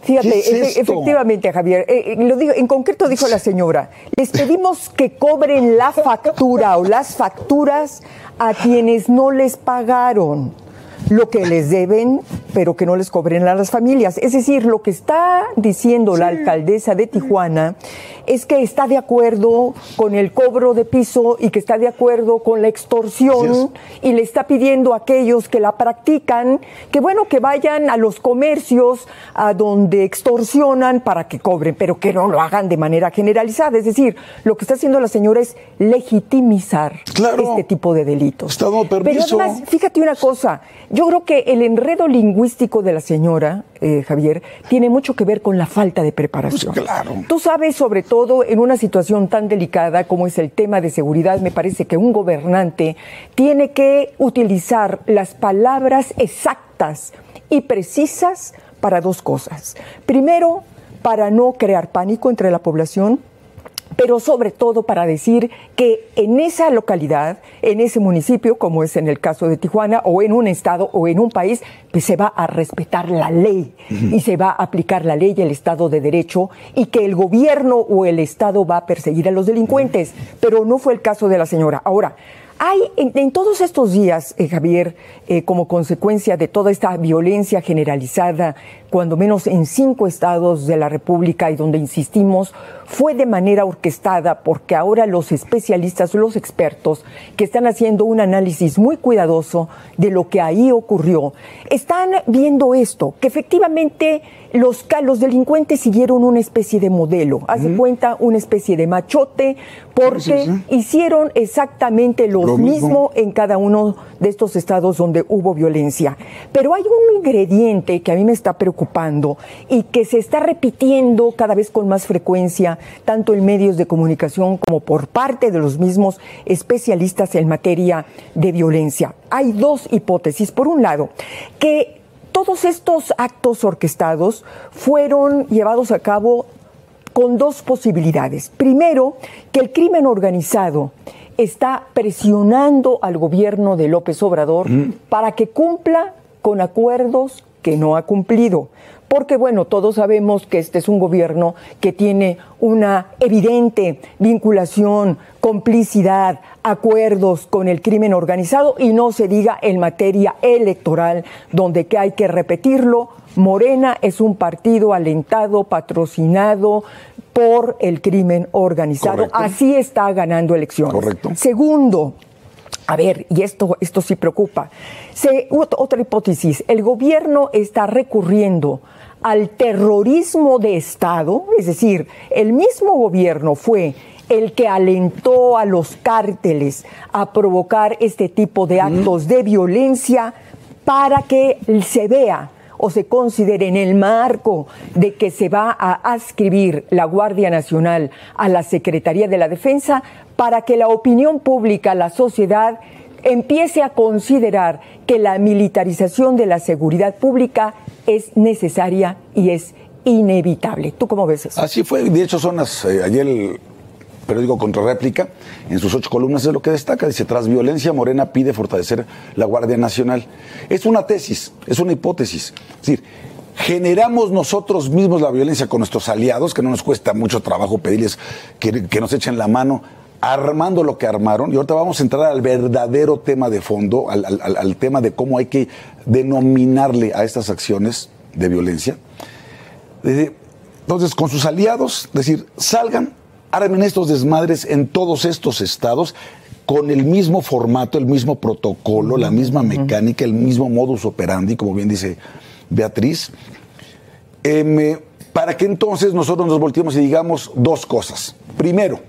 Fíjate, es efectivamente, Javier, lo digo, en concreto dijo la señora, les pedimos que cobren la factura o las facturas a quienes no les pagaron lo que les deben, pero que no les cobren a las familias. Es decir, lo que está diciendo la alcaldesa de Tijuana es que está de acuerdo con el cobro de piso y que está de acuerdo con la extorsión y le está pidiendo a aquellos que la practican que, bueno, que vayan a los comercios a donde extorsionan para que cobren, pero que no lo hagan de manera generalizada. Es decir, lo que está haciendo la señora es legitimizar este tipo de delitos. Está dando permiso. Pero además, fíjate una cosa, yo creo que el enredo lingüístico de la señora, Javier, tiene mucho que ver con la falta de preparación. Pues claro. Tú sabes, sobre todo en una situación tan delicada como es el tema de seguridad, me parece que un gobernante tiene que utilizar las palabras exactas y precisas para dos cosas. Primero, para no crear pánico entre la población, pero sobre todo para decir que en esa localidad, en ese municipio, como es en el caso de Tijuana, o en un estado o en un país, pues se va a respetar la ley y se va a aplicar la ley y el Estado de Derecho y que el gobierno o el Estado va a perseguir a los delincuentes, pero no fue el caso de la señora. Ahora, hay en todos estos días, Javier, como consecuencia de toda esta violencia generalizada, cuando menos en 5 estados de la República y donde insistimos, fue de manera orquestada porque ahora los especialistas, los expertos que están haciendo un análisis muy cuidadoso de lo que ahí ocurrió, están viendo esto, que efectivamente los delincuentes siguieron una especie de modelo, haz de cuenta una especie de machote, porque hicieron exactamente lo mismo en cada uno de estos estados donde hubo violencia. Pero hay un ingrediente que a mí me está preocupando y que se está repitiendo cada vez con más frecuencia, tanto en medios de comunicación como por parte de los mismos especialistas en materia de violencia. Hay dos hipótesis. Por un lado, que todos estos actos orquestados fueron llevados a cabo con dos posibilidades. Primero, que el crimen organizado está presionando al gobierno de López Obrador para que cumpla con acuerdos que no ha cumplido. Porque, bueno, todos sabemos que este es un gobierno que tiene una evidente vinculación, complicidad, acuerdos con el crimen organizado y no se diga en materia electoral, donde que hay que repetirlo, Morena es un partido alentado, patrocinado por el crimen organizado. Correcto. Así está ganando elecciones. Correcto. Segundo, a ver, y esto sí preocupa, otra hipótesis, el gobierno está recurriendo al terrorismo de Estado, es decir, el mismo gobierno fue el que alentó a los cárteles a provocar este tipo de actos de violencia para que se vea o se considere en el marco de que se va a adscribir la Guardia Nacional a la Secretaría de la Defensa, para que la opinión pública, la sociedad, empiece a considerar que la militarización de la seguridad pública es necesaria y es inevitable. ¿Tú cómo ves eso? Así fue, de hecho ayer el periódico Contrarréplica, en sus 8 columnas es lo que destaca, dice: tras violencia, Morena pide fortalecer la Guardia Nacional. Es una tesis, es una hipótesis, es decir, generamos nosotros mismos la violencia con nuestros aliados, que no nos cuesta mucho trabajo pedirles que nos echen la mano, armando lo que armaron, y ahorita vamos a entrar al verdadero tema de fondo, al tema de cómo hay que denominarle a estas acciones de violencia. Entonces, con sus aliados, decir, salgan, armen estos desmadres en todos estos estados, con el mismo formato, el mismo protocolo, la misma mecánica, el mismo modus operandi, como bien dice Beatriz, para que entonces nosotros nos volteemos y digamos dos cosas. Primero,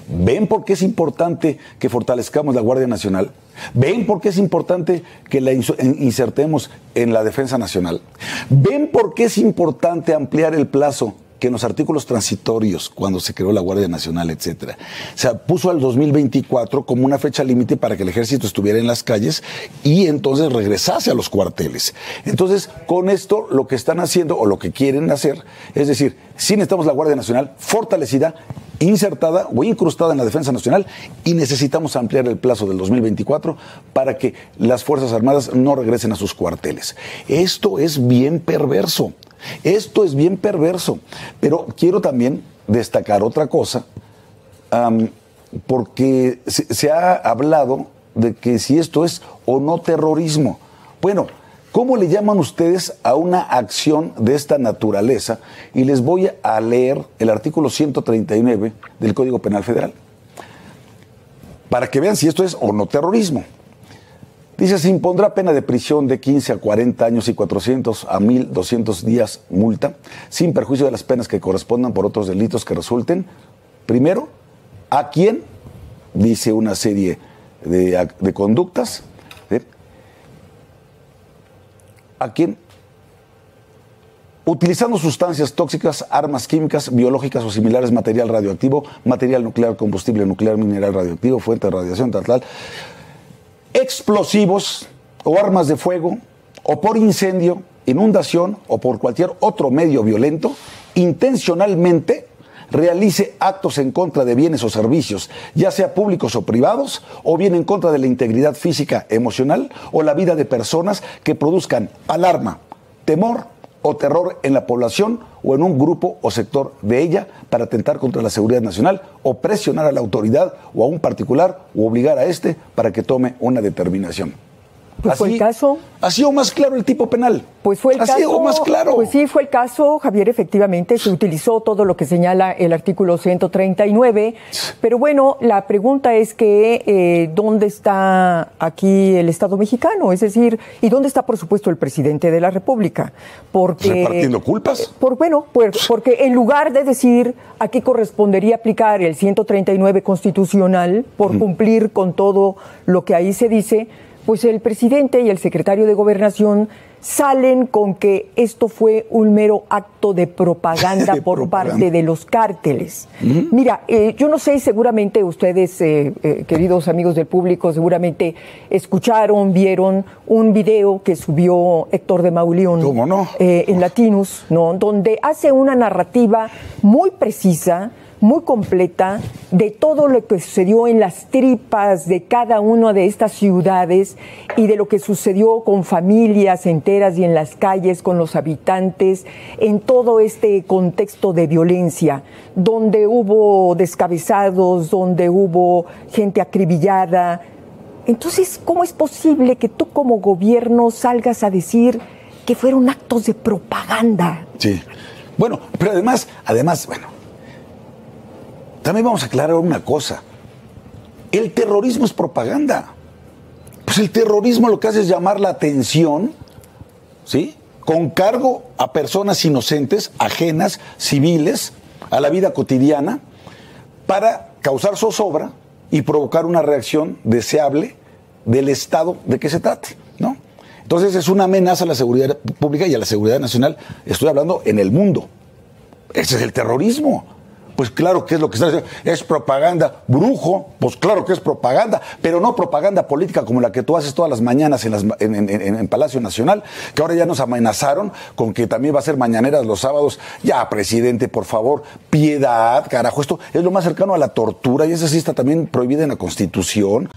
¿ven por qué es importante que fortalezcamos la Guardia Nacional? ¿Ven por qué es importante que la insertemos en la Defensa Nacional? ¿Ven por qué es importante ampliar el plazo que en los artículos transitorios, cuando se creó la Guardia Nacional, etcétera, se puso al 2024 como una fecha límite para que el ejército estuviera en las calles y entonces regresase a los cuarteles? Entonces, con esto lo que están haciendo o lo que quieren hacer es decir, sí necesitamos la Guardia Nacional fortalecida, insertada o incrustada en la Defensa Nacional, y necesitamos ampliar el plazo del 2024 para que las Fuerzas Armadas no regresen a sus cuarteles. Esto es bien perverso. Esto es bien perverso. Pero quiero también destacar otra cosa, porque se ha hablado de que si esto es o no terrorismo. Bueno, ¿cómo le llaman ustedes a una acción de esta naturaleza? Y les voy a leer el artículo 139 del Código Penal Federal, para que vean si esto es o no terrorismo. Dice, se impondrá pena de prisión de 15 a 40 años y 400 a 1.200 días multa, sin perjuicio de las penas que correspondan por otros delitos que resulten. Primero, a quien dice una serie de conductas, ¿sí? A quien, utilizando sustancias tóxicas, armas químicas, biológicas o similares, material radioactivo, material nuclear, combustible nuclear, mineral radioactivo, fuente de radiación, tal, explosivos o armas de fuego, o por incendio, inundación o por cualquier otro medio violento, intencionalmente realice actos en contra de bienes o servicios, ya sea públicos o privados, o bien en contra de la integridad física, emocional o la vida de personas que produzcan alarma, temor o terror en la población o en un grupo o sector de ella para atentar contra la seguridad nacional o presionar a la autoridad o a un particular o obligar a este para que tome una determinación. Pues así, fue el caso. Así o más claro el tipo penal. Pues fue el así caso. O más claro. Pues sí, fue el caso, Javier, efectivamente, se utilizó todo lo que señala el artículo 139, pero bueno, la pregunta es que ¿dónde está aquí el Estado mexicano? Es decir, ¿y dónde está, por supuesto, el presidente de la República? Porque ¿repartiendo culpas? Porque en lugar de decir aquí correspondería aplicar el 139 constitucional por cumplir con todo lo que ahí se dice, pues el presidente y el secretario de Gobernación salen con que esto fue un mero acto de propaganda por parte de los cárteles. Mira, yo no sé, seguramente ustedes, queridos amigos del público, seguramente escucharon, vieron un video que subió Héctor de Mauleón. ¿Cómo no? En Latinus, ¿no? Donde hace una narrativa muy precisa, muy completa, de todo lo que sucedió en las tripas de cada una de estas ciudades y de lo que sucedió con familias enteras y en las calles, con los habitantes, en todo este contexto de violencia, donde hubo descabezados, donde hubo gente acribillada. Entonces, ¿cómo es posible que tú como gobierno salgas a decir que fueron actos de propaganda? Sí. Bueno, pero además, bueno, también vamos a aclarar una cosa. El terrorismo es propaganda. Pues el terrorismo lo que hace es llamar la atención, ¿sí?, con cargo a personas inocentes, ajenas, civiles, a la vida cotidiana, para causar zozobra y provocar una reacción deseable del Estado de que se trate, ¿no? Entonces es una amenaza a la seguridad pública y a la seguridad nacional. Estoy hablando en el mundo. Ese es el terrorismo. Pues claro que es lo que está diciendo, es propaganda, brujo, pues claro que es propaganda, pero no propaganda política como la que tú haces todas las mañanas en Palacio Nacional, que ahora ya nos amenazaron con que también va a ser mañaneras los sábados. Ya, presidente, por favor, piedad, carajo, esto es lo más cercano a la tortura y eso sí está también prohibido en la Constitución.